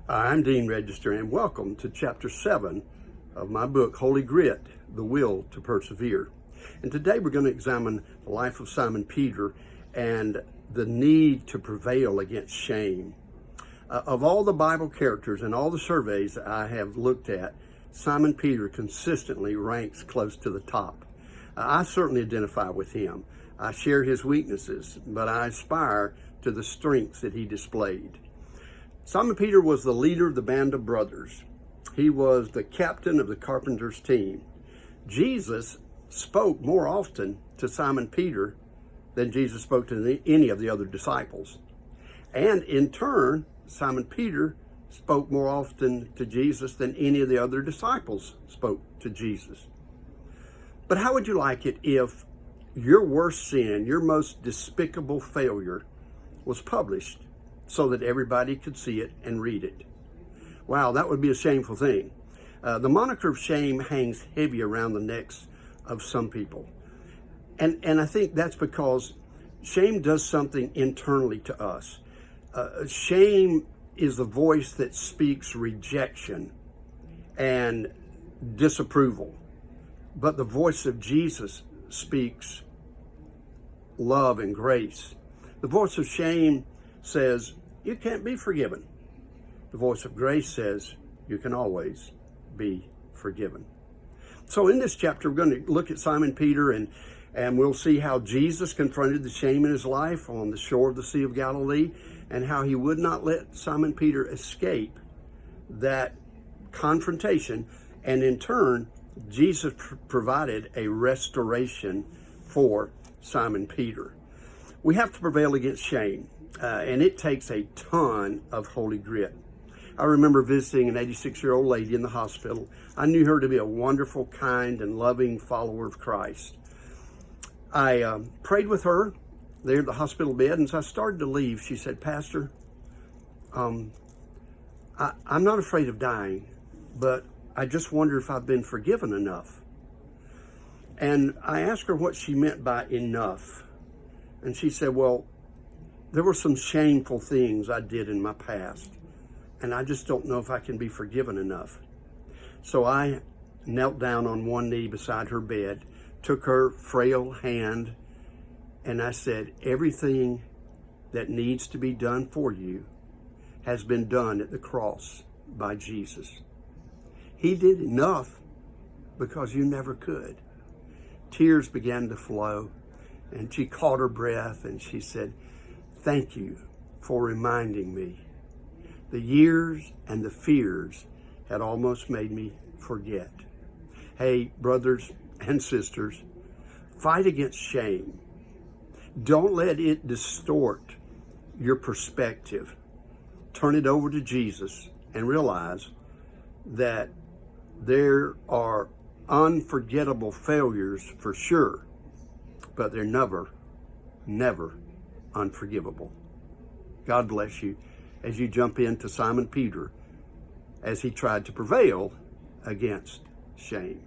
I'm Dean Register, and welcome to Chapter 7 of my book, Holy Grit, The Will to Persevere. And today we're going to examine the life of Simon Peter and the need to prevail against shame. Of all the Bible characters and all the surveys I have looked at, Simon Peter consistently ranks close to the top. I certainly identify with him. I share his weaknesses, but I aspire to the strengths that he displayed. Simon Peter was the leader of the band of brothers. He was the captain of the carpenter's team. Jesus spoke more often to Simon Peter than Jesus spoke to any of the other disciples. And in turn, Simon Peter spoke more often to Jesus than any of the other disciples spoke to Jesus. But how would you like it if your worst sin, your most despicable failure, was published so that everybody could see it and read it? Wow, that would be a shameful thing. The moniker of shame hangs heavy around the necks of some people. And I think that's because shame does something internally to us. Shame is the voice that speaks rejection and disapproval. But the voice of Jesus speaks love and grace. The voice of shame says, you can't be forgiven. The voice of grace says, you can always be forgiven. So in this chapter, we're going to look at Simon Peter, and we'll see how Jesus confronted the shame in his life on the shore of the Sea of Galilee, and how he would not let Simon Peter escape that confrontation. And in turn, Jesus provided a restoration for Simon Peter. We have to prevail against shame. And it takes a ton of holy grit. I remember visiting an 86-year-old lady in the hospital. I knew her to be a wonderful, kind, and loving follower of Christ. I prayed with her there at the hospital bed, and as I started to leave, she said, Pastor, I'm not afraid of dying, but I just wonder if I've been forgiven enough. And I asked her what she meant by enough. And she said, well, there were some shameful things I did in my past, and I just don't know if I can be forgiven enough. So I knelt down on one knee beside her bed, took her frail hand, and I said, everything that needs to be done for you has been done at the cross by Jesus. He did enough because you never could. Tears began to flow, and she caught her breath, and she said, thank you for reminding me. The years and the fears had almost made me forget. Hey, brothers and sisters, fight against shame. Don't let it distort your perspective. Turn it over to Jesus and realize that there are unforgettable failures for sure, but they're never unforgivable. God bless you as you jump into Simon Peter as he tried to prevail against shame.